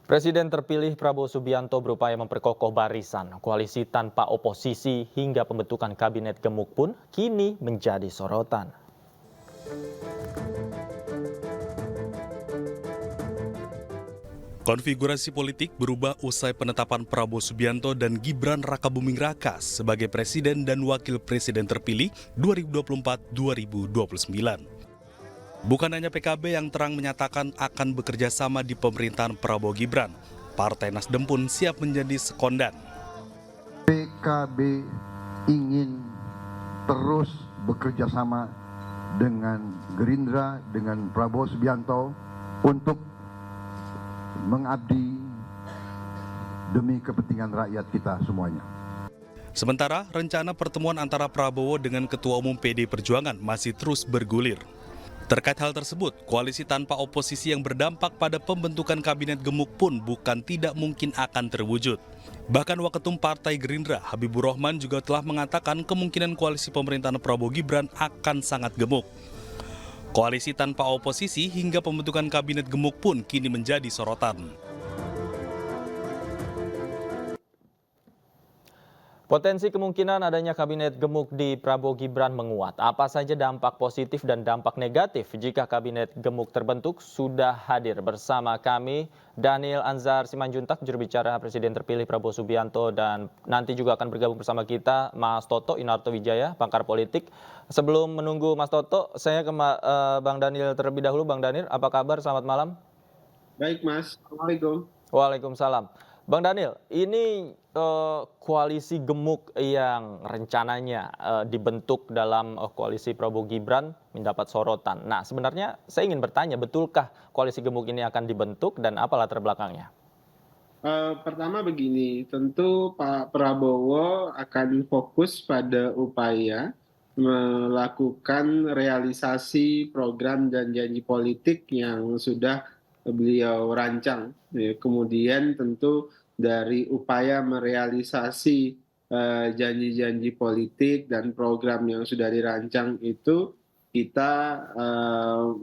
Presiden terpilih Prabowo Subianto berupaya memperkokoh barisan koalisi tanpa oposisi hingga pembentukan kabinet gemuk pun kini menjadi sorotan. Konfigurasi politik berubah usai penetapan Prabowo Subianto dan Gibran Rakabuming Raka sebagai presiden dan wakil presiden terpilih 2024-2029. Bukan hanya PKB yang terang menyatakan akan bekerja sama di pemerintahan Prabowo Gibran, Partai Nasdem pun siap menjadi sekondan. PKB ingin terus bekerja sama dengan Gerindra, dengan Prabowo Subianto untuk mengabdi demi kepentingan rakyat kita semuanya. Sementara rencana pertemuan antara Prabowo dengan Ketua Umum PD Perjuangan masih terus bergulir. Terkait hal tersebut, koalisi tanpa oposisi yang berdampak pada pembentukan kabinet gemuk pun bukan tidak mungkin akan terwujud. Bahkan Waketum Partai Gerindra, Habibur Rahman juga telah mengatakan kemungkinan koalisi pemerintahan Prabowo Gibran akan sangat gemuk. Koalisi tanpa oposisi hingga pembentukan kabinet gemuk pun kini menjadi sorotan. Potensi kemungkinan adanya kabinet gemuk di Prabowo Gibran menguat. Apa saja dampak positif dan dampak negatif jika kabinet gemuk terbentuk? Sudah hadir bersama kami Daniel Anzar Simanjuntak, juru bicara Presiden terpilih Prabowo Subianto, dan nanti juga akan bergabung bersama kita Mas Toto Inarto Wijaya, pakar politik. Sebelum menunggu Mas Toto, saya ke Bang Daniel terlebih dahulu. Bang Daniel, apa kabar? Selamat malam. Baik Mas, Assalamualaikum. Waalaikumsalam. Bang Daniel, ini koalisi gemuk yang rencananya dibentuk dalam koalisi Prabowo Gibran mendapat sorotan. Nah, sebenarnya saya ingin bertanya, betulkah koalisi gemuk ini akan dibentuk dan apa latar belakangnya? Pertama begini, tentu Pak Prabowo akan fokus pada upaya melakukan realisasi program dan janji politik yang sudah beliau rancang. Kemudian tentu dari upaya merealisasi janji-janji politik dan program yang sudah dirancang itu, kita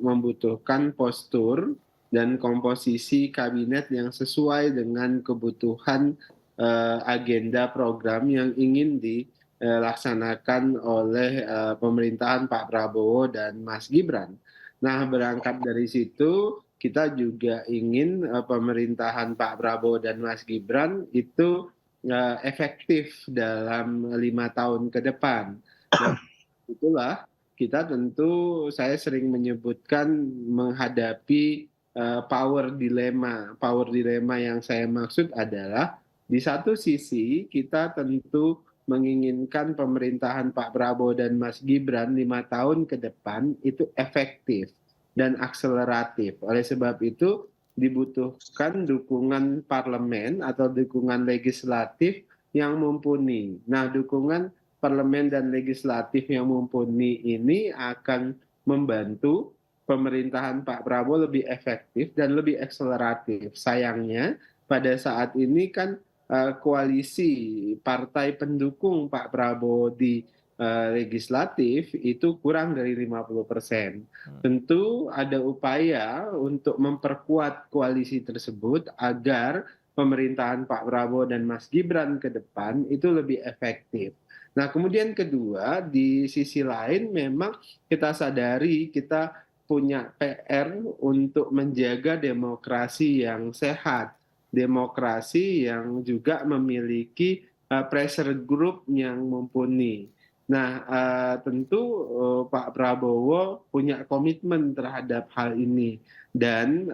membutuhkan postur dan komposisi kabinet yang sesuai dengan kebutuhan agenda program yang ingin dilaksanakan oleh pemerintahan Pak Prabowo dan Mas Gibran. Nah, berangkat dari situ, kita juga ingin pemerintahan Pak Prabowo dan Mas Gibran itu efektif dalam 5 tahun ke depan. Dan itulah kita tentu, saya sering menyebutkan menghadapi power dilema. Power dilema yang saya maksud adalah di satu sisi kita tentu menginginkan pemerintahan Pak Prabowo dan Mas Gibran 5 tahun ke depan itu efektif dan akseleratif. Oleh sebab itu dibutuhkan dukungan parlemen atau dukungan legislatif yang mumpuni. Nah, dukungan parlemen dan legislatif yang mumpuni ini akan membantu pemerintahan Pak Prabowo lebih efektif dan lebih akseleratif. Sayangnya pada saat ini kan koalisi partai pendukung Pak Prabowo di legislatif itu kurang dari 50%. Tentu ada upaya untuk memperkuat koalisi tersebut agar pemerintahan Pak Prabowo dan Mas Gibran ke depan itu lebih efektif. Nah, kemudian kedua, di sisi lain memang kita sadari kita punya PR untuk menjaga demokrasi yang sehat, demokrasi yang juga memiliki pressure group yang mumpuni. Nah, tentu Pak Prabowo punya komitmen terhadap hal ini dan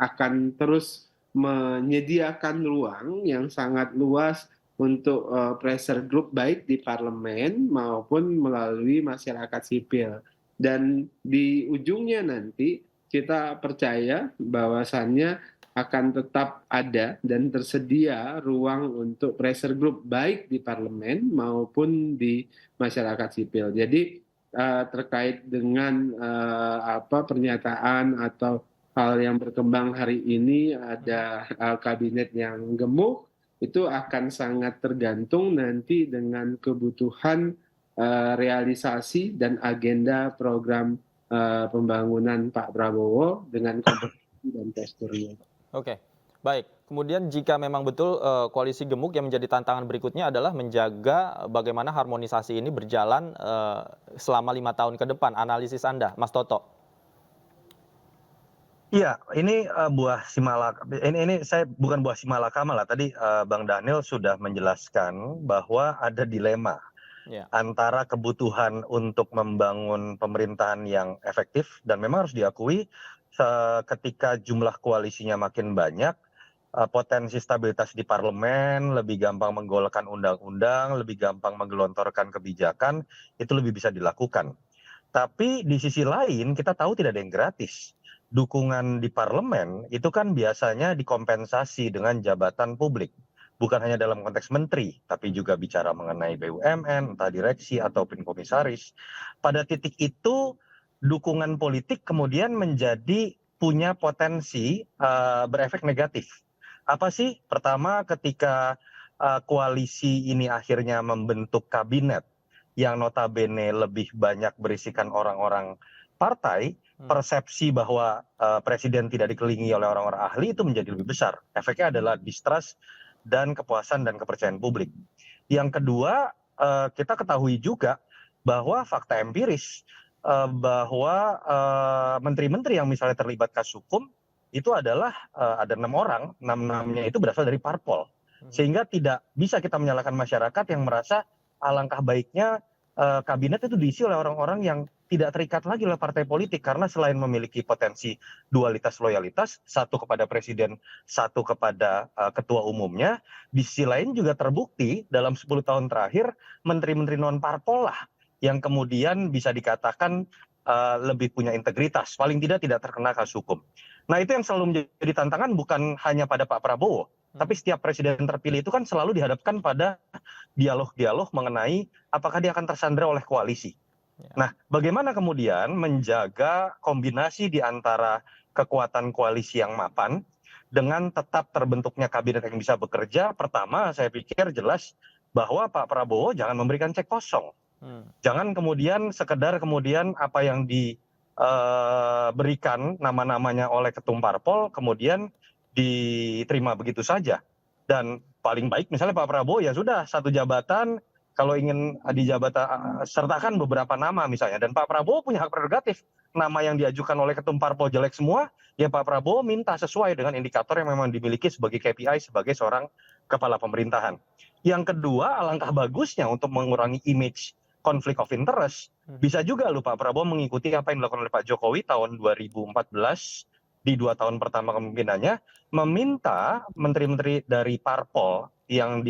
akan terus menyediakan ruang yang sangat luas untuk pressure group baik di parlemen maupun melalui masyarakat sipil. Dan di ujungnya nanti kita percaya bahwasannya akan tetap ada dan tersedia ruang untuk pressure group baik di parlemen maupun di masyarakat sipil. Jadi terkait dengan pernyataan atau hal yang berkembang hari ini ada kabinet yang gemuk, itu akan sangat tergantung nanti dengan kebutuhan realisasi dan agenda program pembangunan Pak Prabowo dengan komposisi dan posturnya. Oke, baik. Kemudian jika memang betul koalisi gemuk yang menjadi tantangan berikutnya adalah menjaga bagaimana harmonisasi ini berjalan selama 5 tahun ke depan. Analisis Anda, Mas Toto. Iya, ini buah simalakama. Ini saya bukan buah simalakama lah. Tadi Bang Daniel sudah menjelaskan bahwa ada dilema Ya. antara kebutuhan untuk membangun pemerintahan yang efektif dan memang harus diakui ketika jumlah koalisinya makin banyak, potensi stabilitas di parlemen, lebih gampang menggolkan undang-undang, lebih gampang menggelontorkan kebijakan, itu lebih bisa dilakukan. Tapi di sisi lain kita tahu tidak ada yang gratis. Dukungan di parlemen itu kan biasanya dikompensasi dengan jabatan publik. Bukan hanya dalam konteks menteri, tapi juga bicara mengenai BUMN, entah direksi ataupun komisaris. Pada titik itu, dukungan politik kemudian menjadi punya potensi berefek negatif. Apa sih? Pertama, ketika koalisi ini akhirnya membentuk kabinet yang notabene lebih banyak berisikan orang-orang partai, persepsi bahwa presiden tidak dikelilingi oleh orang-orang ahli itu menjadi lebih besar. Efeknya adalah distrust dan kepuasan dan kepercayaan publik. Yang kedua, kita ketahui juga bahwa fakta empiris bahwa menteri-menteri yang misalnya terlibat kasus hukum itu adalah ada 6 orang, 6-6-nya itu berasal dari parpol. Sehingga tidak bisa kita menyalahkan masyarakat yang merasa alangkah baiknya kabinet itu diisi oleh orang-orang yang tidak terikat lagi oleh partai politik karena selain memiliki potensi dualitas loyalitas, satu kepada presiden, satu kepada ketua umumnya, di sisi lain juga terbukti dalam 10 tahun terakhir menteri-menteri non parpol lah yang kemudian bisa dikatakan lebih punya integritas, paling tidak terkena kasus hukum. Nah itu yang selalu menjadi tantangan bukan hanya pada Pak Prabowo, tapi setiap presiden terpilih itu kan selalu dihadapkan pada dialog-dialog mengenai apakah dia akan tersandra oleh koalisi. Nah, bagaimana kemudian menjaga kombinasi di antara kekuatan koalisi yang mapan dengan tetap terbentuknya kabinet yang bisa bekerja? Pertama, saya pikir jelas bahwa Pak Prabowo jangan memberikan cek kosong. Jangan kemudian sekedar kemudian apa yang diberikan nama-namanya oleh ketum parpol kemudian diterima begitu saja. Dan paling baik misalnya Pak Prabowo ya sudah satu jabatan, kalau ingin di jabatan sertakan beberapa nama misalnya, dan Pak Prabowo punya hak prerogatif, nama yang diajukan oleh ketum parpol jelek semua, ya Pak Prabowo minta sesuai dengan indikator yang memang dimiliki sebagai KPI sebagai seorang kepala pemerintahan. Yang kedua, alangkah bagusnya untuk mengurangi image konflik of interest, bisa juga loh Pak Prabowo mengikuti apa yang dilakukan oleh Pak Jokowi tahun 2014 di 2 tahun pertama kepemimpinannya, meminta menteri-menteri dari parpol yang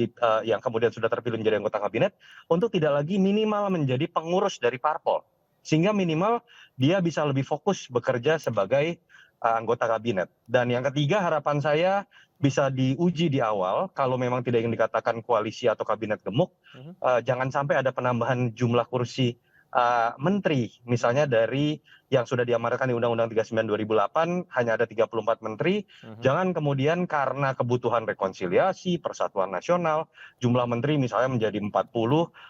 kemudian sudah terpilih menjadi anggota kabinet untuk tidak lagi minimal menjadi pengurus dari parpol, sehingga minimal dia bisa lebih fokus bekerja sebagai anggota kabinet. Dan yang ketiga, harapan saya bisa diuji di awal kalau memang tidak ingin dikatakan koalisi atau kabinet gemuk, jangan sampai ada penambahan jumlah kursi menteri, misalnya dari yang sudah diamanatkan di Undang-Undang 39 2008 hanya ada 34 menteri. Jangan kemudian karena kebutuhan rekonsiliasi, persatuan nasional, jumlah menteri misalnya menjadi 40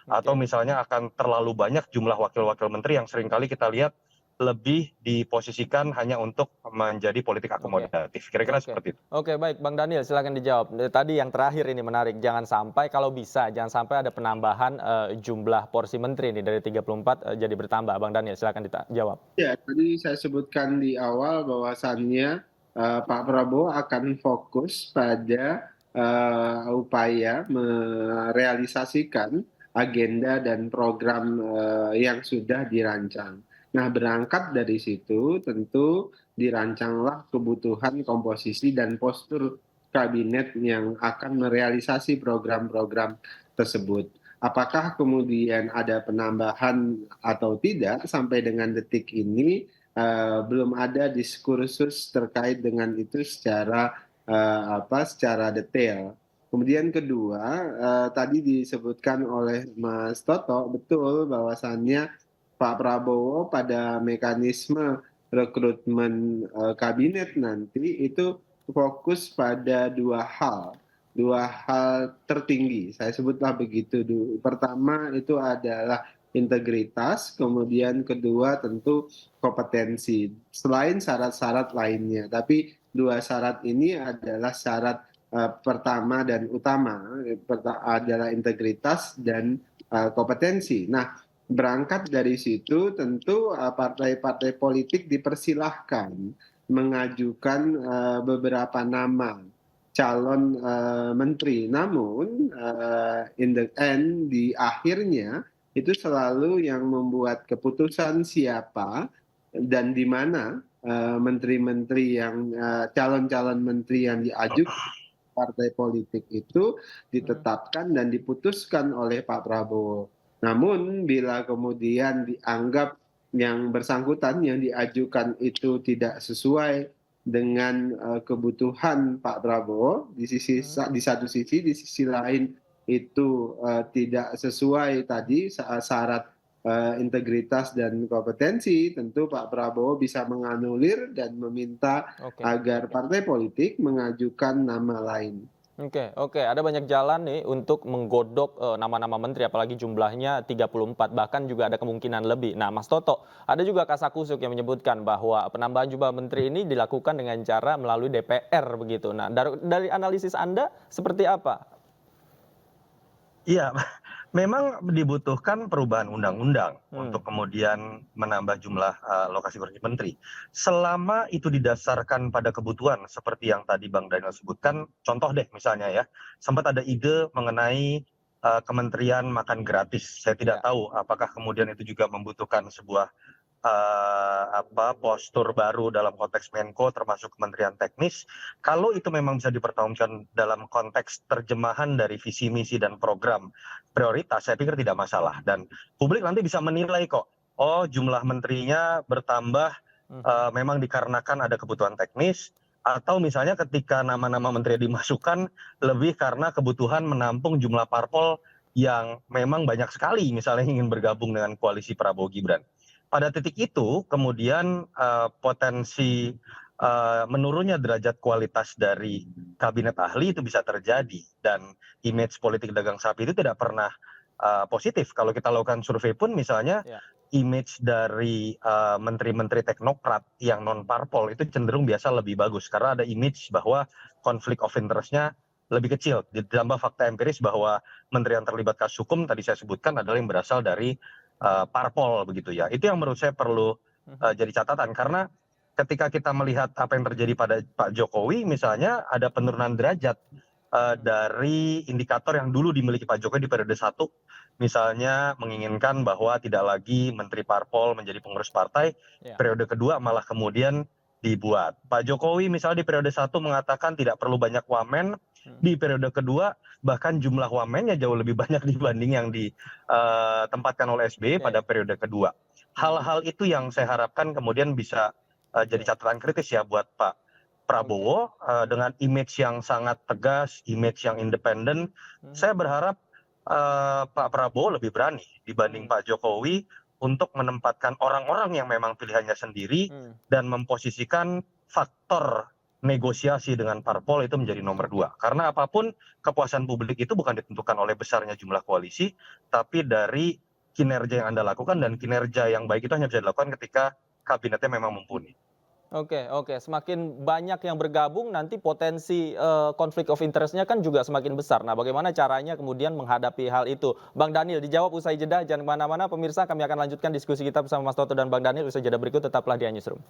atau misalnya akan terlalu banyak jumlah wakil-wakil menteri yang seringkali kita lihat lebih diposisikan hanya untuk menjadi politik akomodatif. Kira-kira seperti itu. Oke, baik Bang Daniel silakan dijawab. Tadi yang terakhir ini menarik, jangan sampai kalau bisa jangan sampai ada penambahan jumlah porsi menteri ini dari 34 jadi bertambah. Bang Daniel silakan dijawab. Ya, tadi saya sebutkan di awal bahwasannya Pak Prabowo akan fokus pada upaya merealisasikan agenda dan program yang sudah dirancang. Nah, berangkat dari situ tentu dirancanglah kebutuhan komposisi dan postur kabinet yang akan merealisasi program-program tersebut. Apakah kemudian ada penambahan atau tidak sampai dengan detik ini belum ada diskursus terkait dengan itu secara detail. Kemudian kedua, tadi disebutkan oleh Mas Toto, betul bahwasannya Pak Prabowo pada mekanisme rekrutmen kabinet nanti itu fokus pada dua hal tertinggi. Saya sebutlah begitu dulu. Pertama itu adalah integritas, kemudian kedua tentu kompetensi. Selain syarat-syarat lainnya, tapi dua syarat ini adalah syarat pertama dan utama, adalah integritas dan kompetensi. Nah, berangkat dari situ tentu partai-partai politik dipersilahkan mengajukan beberapa nama calon menteri. Namun in the end, di akhirnya itu selalu yang membuat keputusan siapa dan di mana menteri-menteri yang calon-calon menteri yang diajukan partai politik itu ditetapkan dan diputuskan oleh Pak Prabowo. Namun bila kemudian dianggap yang bersangkutan yang diajukan itu tidak sesuai dengan kebutuhan Pak Prabowo di satu sisi, di sisi lain itu tidak sesuai tadi syarat integritas dan kompetensi, tentu Pak Prabowo bisa menganulir dan meminta agar partai politik mengajukan nama lain. Oke. Ada banyak jalan nih untuk menggodok nama-nama menteri, apalagi jumlahnya 34, bahkan juga ada kemungkinan lebih. Nah, Mas Toto, ada juga kasakusuk yang menyebutkan bahwa penambahan jumlah menteri ini dilakukan dengan cara melalui DPR begitu. Nah, dari analisis Anda seperti apa? Iya, memang dibutuhkan perubahan undang-undang untuk kemudian menambah jumlah lokasi kursi menteri. Selama itu didasarkan pada kebutuhan seperti yang tadi Bang Daniel sebutkan, contoh deh misalnya ya, sempat ada ide mengenai kementerian makan gratis. Saya tidak tahu apakah kemudian itu juga membutuhkan sebuah postur baru dalam konteks Menko termasuk Kementerian Teknis. Kalau itu memang bisa dipertanggungjawabkan dalam konteks terjemahan dari visi misi dan program prioritas, saya pikir tidak masalah dan publik nanti bisa menilai kok. Oh, jumlah menterinya bertambah memang dikarenakan ada kebutuhan teknis, atau misalnya ketika nama-nama menteri dimasukkan lebih karena kebutuhan menampung jumlah parpol yang memang banyak sekali misalnya ingin bergabung dengan koalisi Prabowo Gibran. Pada titik itu kemudian potensi menurunnya derajat kualitas dari kabinet ahli itu bisa terjadi dan image politik dagang sapi itu tidak pernah positif. Kalau kita lakukan survei pun misalnya image dari menteri-menteri teknokrat yang non parpol itu cenderung biasa lebih bagus karena ada image bahwa konflik of interest-nya lebih kecil. Ditambah fakta empiris bahwa menteri yang terlibat kasus hukum tadi saya sebutkan adalah yang berasal dari parpol begitu ya. Itu yang menurut saya perlu jadi catatan karena ketika kita melihat apa yang terjadi pada Pak Jokowi misalnya ada penurunan derajat dari indikator yang dulu dimiliki Pak Jokowi di periode 1, misalnya menginginkan bahwa tidak lagi menteri parpol menjadi pengurus partai, periode kedua malah kemudian dibuat. Pak Jokowi misalnya di periode 1 mengatakan tidak perlu banyak wamen, di periode kedua bahkan jumlah wamennya jauh lebih banyak dibanding yang ditempatkan oleh SBY pada periode kedua. Hal-hal itu yang saya harapkan kemudian bisa jadi catatan kritis ya buat Pak Prabowo dengan image yang sangat tegas, image yang independen. Saya berharap Pak Prabowo lebih berani dibanding Pak Jokowi untuk menempatkan orang-orang yang memang pilihannya sendiri dan memposisikan faktor negosiasi dengan parpol itu menjadi nomor 2. Karena apapun kepuasan publik itu bukan ditentukan oleh besarnya jumlah koalisi, tapi dari kinerja yang Anda lakukan dan kinerja yang baik itu hanya bisa dilakukan ketika kabinetnya memang mumpuni. Oke. Semakin banyak yang bergabung nanti potensi konflik of interest-nya kan juga semakin besar. Nah, bagaimana caranya kemudian menghadapi hal itu? Bang Daniel, dijawab usai jeda. Jangan kemana-mana, pemirsa. Kami akan lanjutkan diskusi kita bersama Mas Toto dan Bang Daniel. Usai jeda berikut, tetaplah di Newsroom.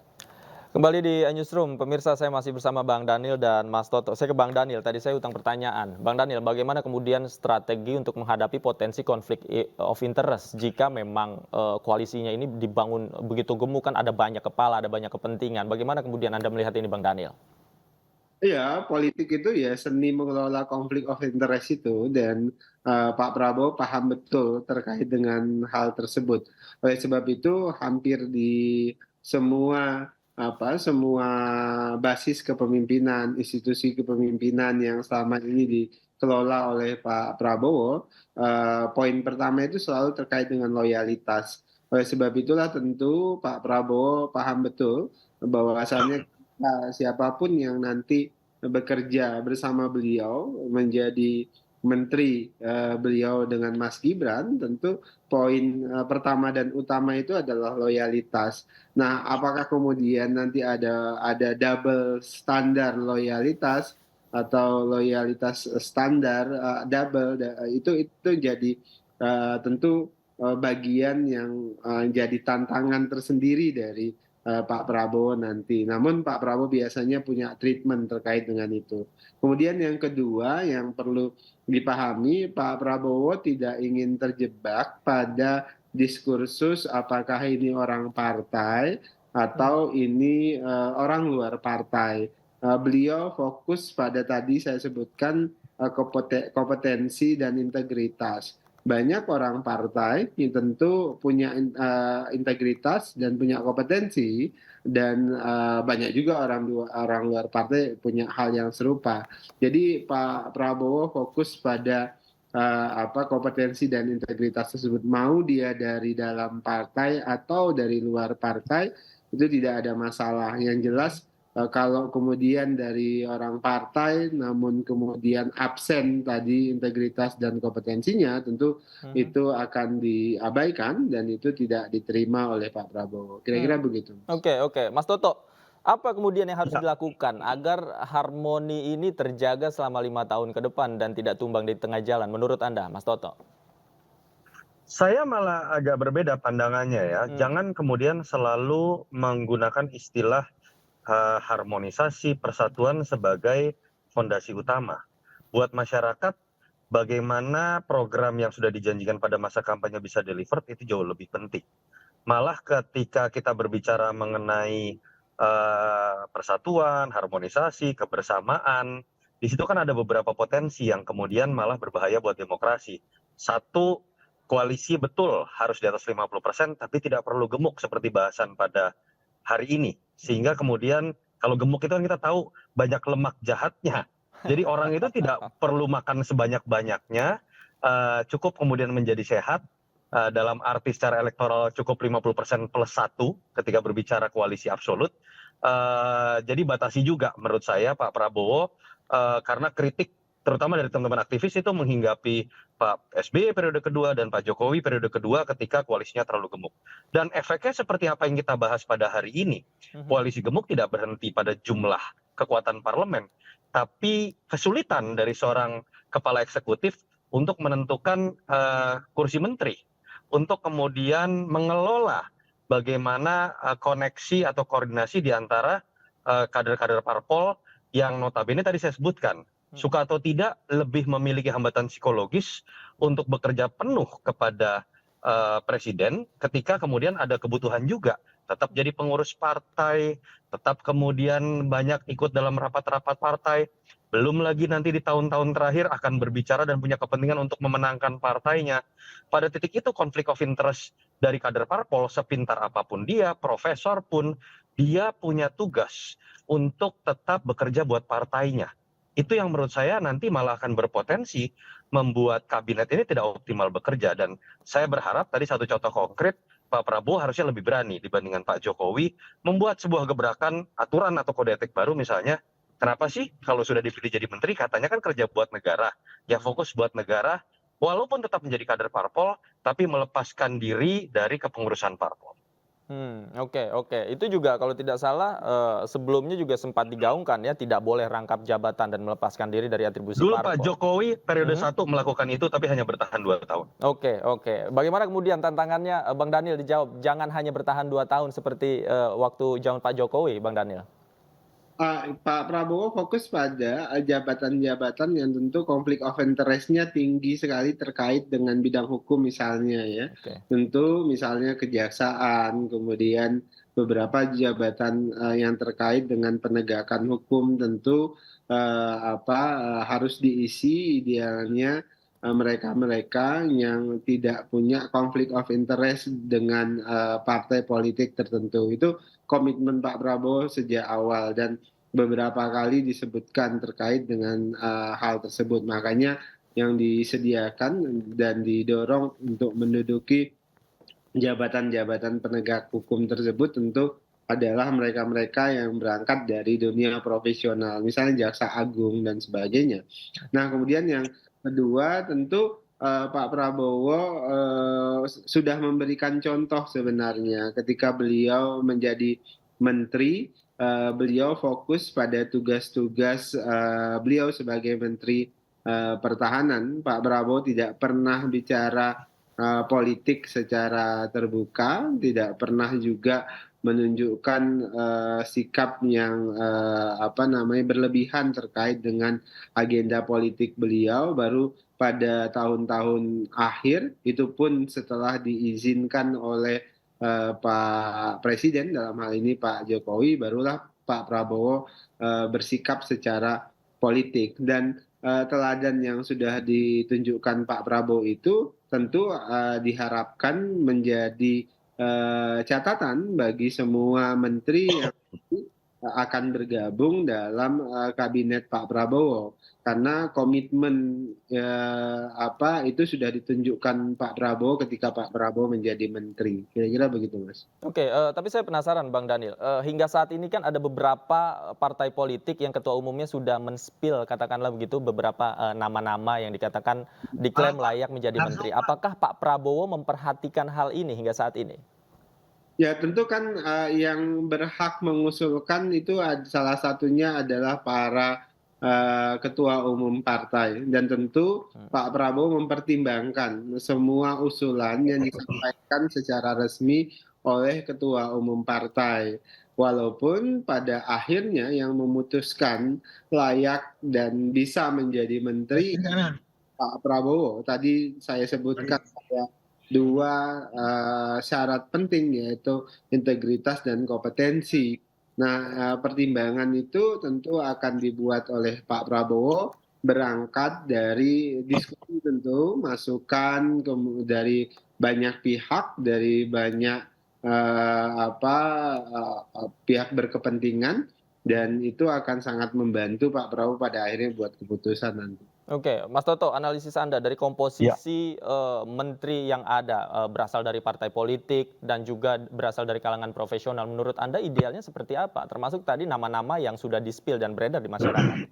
Kembali di Newsroom, pemirsa, saya masih bersama Bang Daniel dan Mas Toto. Saya ke Bang Daniel, tadi saya utang pertanyaan. Bang Daniel, bagaimana kemudian strategi untuk menghadapi potensi konflik of interest jika memang koalisinya ini dibangun begitu gemuk, kan ada banyak kepala, ada banyak kepentingan. Bagaimana kemudian Anda melihat ini, Bang Daniel? Iya, politik itu ya seni mengelola konflik of interest itu dan Pak Prabowo paham betul terkait dengan hal tersebut. Oleh sebab itu hampir di semua basis kepemimpinan, institusi kepemimpinan yang selama ini dikelola oleh Pak Prabowo, poin pertama itu selalu terkait dengan loyalitas. Oleh sebab itulah tentu Pak Prabowo paham betul bahwasannya siapapun yang nanti bekerja bersama beliau menjadi menteri beliau dengan Mas Gibran, tentu poin pertama dan utama itu adalah loyalitas. Nah, apakah kemudian nanti ada double standar loyalitas atau loyalitas standar itu jadi tentu bagian yang jadi tantangan tersendiri dari Pak Prabowo nanti. Namun Pak Prabowo biasanya punya treatment terkait dengan itu. Kemudian yang kedua yang perlu dipahami, Pak Prabowo tidak ingin terjebak pada diskursus apakah ini orang partai atau ini orang luar partai. Beliau fokus pada tadi saya sebutkan kompetensi dan integritas. Banyak orang partai yang tentu punya integritas dan punya kompetensi, dan banyak juga orang luar partai punya hal yang serupa. Jadi Pak Prabowo fokus pada kompetensi dan integritas tersebut. Mau dia dari dalam partai atau dari luar partai itu tidak ada masalah. Yang jelas kalau kemudian dari orang partai namun kemudian absen tadi integritas dan kompetensinya, tentu itu akan diabaikan dan itu tidak diterima oleh Pak Prabowo. Kira-kira begitu. Oke. Mas Toto, apa kemudian yang harus dilakukan agar harmoni ini terjaga selama 5 tahun ke depan dan tidak tumbang di tengah jalan menurut Anda, Mas Toto? Saya malah agak berbeda pandangannya ya. Jangan kemudian selalu menggunakan istilah harmonisasi, persatuan sebagai fondasi utama. Buat masyarakat, bagaimana program yang sudah dijanjikan pada masa kampanye bisa delivered itu jauh lebih penting. Malah ketika kita berbicara mengenai persatuan, harmonisasi, kebersamaan, di situ kan ada beberapa potensi yang kemudian malah berbahaya buat demokrasi. Satu, koalisi betul harus di atas 50%, tapi tidak perlu gemuk seperti bahasan pada hari ini. Sehingga kemudian kalau gemuk itu kan kita tahu banyak lemak jahatnya. Jadi orang itu tidak perlu makan sebanyak-banyaknya, cukup kemudian menjadi sehat, dalam arti secara elektoral cukup 50% plus 1 ketika berbicara koalisi absolut. Jadi batasi juga menurut saya Pak Prabowo, karena kritik terutama dari teman-teman aktivis itu menghinggapi Pak SBY periode kedua dan Pak Jokowi periode kedua ketika koalisinya terlalu gemuk. Dan efeknya seperti apa yang kita bahas pada hari ini. Koalisi gemuk tidak berhenti pada jumlah kekuatan parlemen, tapi kesulitan dari seorang kepala eksekutif untuk menentukan kursi menteri, untuk kemudian mengelola bagaimana koneksi atau koordinasi di antara kader-kader parpol yang notabene tadi saya sebutkan, suka atau tidak lebih memiliki hambatan psikologis untuk bekerja penuh kepada presiden ketika kemudian ada kebutuhan juga tetap jadi pengurus partai, tetap kemudian banyak ikut dalam rapat-rapat partai, belum lagi nanti di tahun-tahun terakhir akan berbicara dan punya kepentingan untuk memenangkan partainya. Pada titik itu konflik of interest dari kader parpol, sepintar apapun dia, profesor pun, dia punya tugas untuk tetap bekerja buat partainya. Itu yang menurut saya nanti malah akan berpotensi membuat kabinet ini tidak optimal bekerja. Dan saya berharap tadi satu contoh konkret, Pak Prabowo harusnya lebih berani dibandingkan Pak Jokowi membuat sebuah gebrakan aturan atau kode etik baru misalnya. Kenapa sih kalau sudah dipilih jadi menteri katanya kan kerja buat negara, ya fokus buat negara, walaupun tetap menjadi kader parpol, tapi melepaskan diri dari kepengurusan parpol. Oke. Itu juga kalau tidak salah sebelumnya juga sempat digaungkan ya, tidak boleh rangkap jabatan dan melepaskan diri dari atribusi Dulu parpol. Pak Jokowi periode 1 melakukan itu tapi hanya bertahan 2 tahun. Oke. Bagaimana kemudian tantangannya, Bang Daniel dijawab, jangan hanya bertahan 2 tahun seperti waktu zaman Pak Jokowi, Bang Daniel. Pak Prabowo fokus pada jabatan-jabatan yang tentu konflik of interest-nya tinggi sekali terkait dengan bidang hukum misalnya ya. Oke. Tentu misalnya kejaksaan, kemudian beberapa jabatan yang terkait dengan penegakan hukum tentu harus diisi idealnya mereka-mereka yang tidak punya konflik of interest dengan partai politik tertentu. Itu komitmen Pak Prabowo sejak awal dan beberapa kali disebutkan terkait dengan hal tersebut. Makanya yang disediakan dan didorong untuk menduduki jabatan-jabatan penegak hukum tersebut tentu adalah mereka-mereka yang berangkat dari dunia profesional, misalnya jaksa agung dan sebagainya. Nah, kemudian yang Kedua, tentu Pak Prabowo sudah memberikan contoh sebenarnya ketika beliau menjadi menteri, beliau fokus pada tugas-tugas beliau sebagai menteri pertahanan. Pak Prabowo tidak pernah bicara politik secara terbuka, tidak pernah juga menunjukkan sikap yang berlebihan terkait dengan agenda politik beliau. Baru pada tahun-tahun akhir, itu pun setelah diizinkan oleh Pak Presiden, dalam hal ini Pak Jokowi, barulah Pak Prabowo bersikap secara politik. Dan teladan yang sudah ditunjukkan Pak Prabowo itu tentu diharapkan menjadi catatan bagi semua menteri yang akan bergabung dalam kabinet Pak Prabowo, karena komitmen itu sudah ditunjukkan Pak Prabowo ketika Pak Prabowo menjadi menteri. Kira-kira begitu, Mas. Oke, tapi saya penasaran Bang Daniel, hingga saat ini kan ada beberapa partai politik yang ketua umumnya sudah men-spill katakanlah begitu beberapa nama-nama yang dikatakan diklaim layak menjadi menteri. Apakah Pak Prabowo memperhatikan hal ini hingga saat ini? Ya, tentu kan yang berhak mengusulkan itu salah satunya adalah para ketua umum partai, dan tentu Pak Prabowo mempertimbangkan semua usulan yang disampaikan secara resmi oleh ketua umum partai. Walaupun pada akhirnya yang memutuskan layak dan bisa menjadi menteri Pak Prabowo. Tadi saya sebutkan ada dua syarat penting, yaitu integritas dan kompetensi. Nah, pertimbangan itu tentu akan dibuat oleh Pak Prabowo berangkat dari diskusi, tentu masukan dari banyak pihak, dari banyak pihak berkepentingan, dan itu akan sangat membantu Pak Prabowo pada akhirnya buat keputusan nanti. Oke, Mas Toto, analisis Anda dari komposisi menteri yang ada berasal dari partai politik dan juga berasal dari kalangan profesional. Menurut Anda idealnya seperti apa? Termasuk tadi nama-nama yang sudah di-spill dan beredar di masyarakat.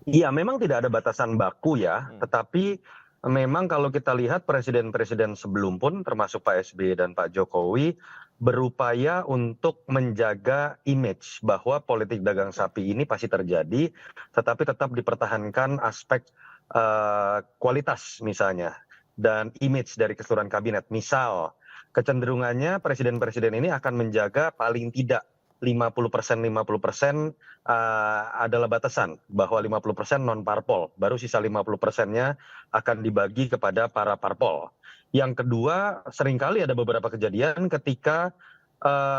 Iya, memang tidak ada batasan baku ya, tetapi memang kalau kita lihat presiden-presiden sebelum pun, termasuk Pak SBY dan Pak Jokowi, berupaya untuk menjaga image bahwa politik dagang sapi ini pasti terjadi, tetapi tetap dipertahankan aspek kualitas misalnya, dan image dari keseluruhan kabinet. Misal, kecenderungannya presiden-presiden ini akan menjaga paling tidak 50% adalah batasan, bahwa 50% non parpol, baru sisa 50%-nya akan dibagi kepada para parpol. Yang kedua, seringkali ada beberapa kejadian ketika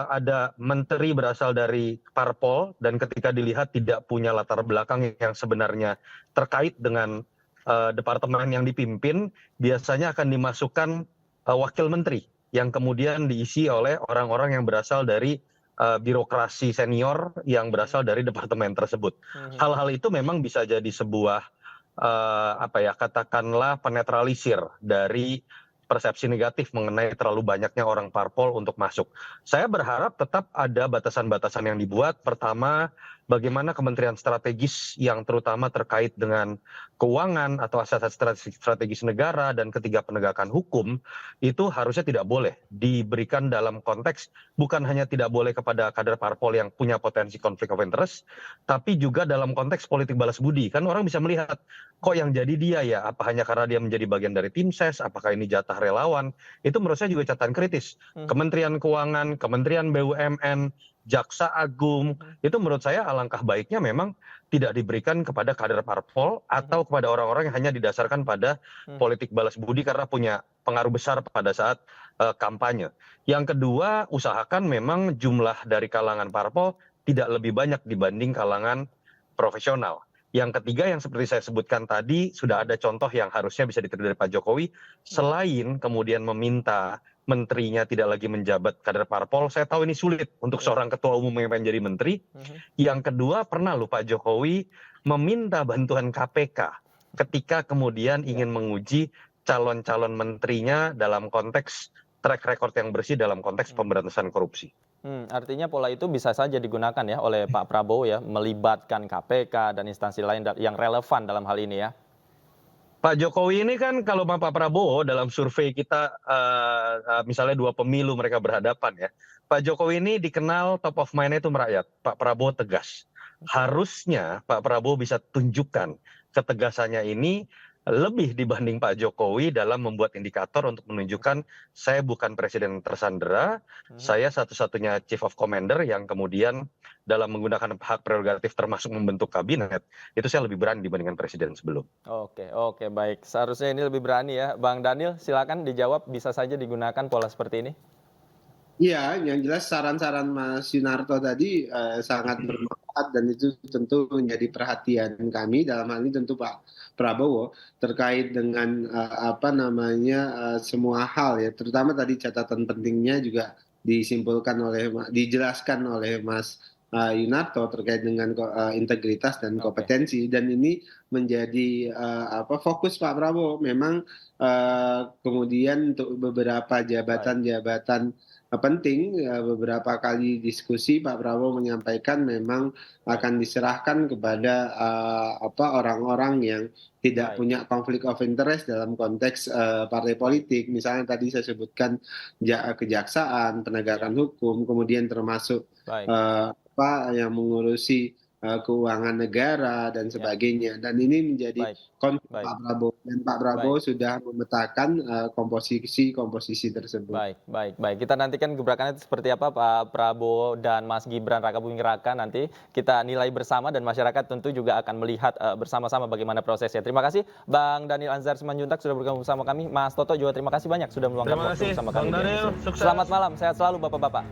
ada menteri berasal dari parpol dan ketika dilihat tidak punya latar belakang yang sebenarnya terkait dengan departemen yang dipimpin, biasanya akan dimasukkan wakil menteri yang kemudian diisi oleh orang-orang yang berasal dari birokrasi senior yang berasal dari departemen tersebut. Hal-hal itu memang bisa jadi sebuah katakanlah penetralisir dari persepsi negatif mengenai terlalu banyaknya orang parpol untuk masuk. Saya berharap tetap ada batasan-batasan yang dibuat. Pertama, bagaimana kementerian strategis yang terutama terkait dengan keuangan atau aset-aset strategis negara, dan ketiga penegakan hukum, itu harusnya tidak boleh diberikan dalam konteks bukan hanya tidak boleh kepada kader parpol yang punya potensi konflik of interest, tapi juga dalam konteks politik balas budi. Kan orang bisa melihat, kok yang jadi dia ya, apa hanya karena dia menjadi bagian dari tim ses, apakah ini jatah relawan? Itu menurut saya juga catatan kritis. Kementerian Keuangan, Kementerian BUMN, Jaksa Agung, itu menurut saya alangkah baiknya memang tidak diberikan kepada kader parpol atau kepada orang-orang yang hanya didasarkan pada politik balas budi karena punya pengaruh besar pada saat kampanye. Yang kedua, usahakan memang jumlah dari kalangan parpol tidak lebih banyak dibanding kalangan profesional. Yang ketiga, yang seperti saya sebutkan tadi, sudah ada contoh yang harusnya bisa diterima dari Pak Jokowi, selain kemudian meminta menterinya tidak lagi menjabat kader parpol. Saya tahu ini sulit untuk seorang ketua umum yang pengen jadi menteri. Yang kedua, pernah loh Pak Jokowi meminta bantuan KPK ketika kemudian ingin menguji calon-calon menterinya dalam konteks track record yang bersih dalam konteks pemberantasan korupsi. Artinya pola itu bisa saja digunakan ya oleh Pak Prabowo ya, melibatkan KPK dan instansi lain yang relevan dalam hal ini ya. Pak Jokowi ini kan kalau sama Pak Prabowo dalam survei kita misalnya 2 pemilu mereka berhadapan ya. Pak Jokowi ini dikenal top of mind-nya itu merakyat. Pak Prabowo tegas. Harusnya Pak Prabowo bisa tunjukkan ketegasannya ini lebih dibanding Pak Jokowi dalam membuat indikator untuk menunjukkan saya bukan presiden tersandera, saya satu-satunya chief of commander yang kemudian dalam menggunakan hak prerogatif termasuk membentuk kabinet, itu saya lebih berani dibandingkan presiden sebelum. Oke, baik. Seharusnya ini lebih berani ya. Bang Daniel, silakan dijawab. Bisa saja digunakan pola seperti ini. Iya, yang jelas saran-saran Mas Yunarto tadi sangat bermanfaat dan itu tentu menjadi perhatian kami dalam hal ini tentu Pak Prabowo terkait dengan semua hal ya, terutama tadi catatan pentingnya juga dijelaskan oleh Mas Yunarto terkait dengan integritas dan kompetensi dan ini menjadi fokus Pak Prabowo memang kemudian untuk beberapa jabatan-jabatan penting beberapa kali diskusi Pak Prabowo menyampaikan memang akan diserahkan kepada orang-orang yang tidak punya konflik of interest dalam konteks partai politik. Misalnya tadi saya sebutkan kejaksaan, penegakan hukum, kemudian termasuk yang mengurusi keuangan negara dan sebagainya. Dan ini menjadi konflik Pak Prabowo. Dan Pak Prabowo sudah memetakan komposisi tersebut. Baik. Kita nantikan gebrakannya seperti apa Pak Prabowo dan Mas Gibran Rakabuming Raka nanti kita nilai bersama dan masyarakat tentu juga akan melihat bersama-sama bagaimana prosesnya. Terima kasih Bang Daniel Anzar Simanjuntak sudah bergabung bersama kami. Mas Toto juga terima kasih banyak sudah meluangkan waktu bersama kami. Bang Daniel, sukses. Selamat malam, sehat selalu Bapak-bapak.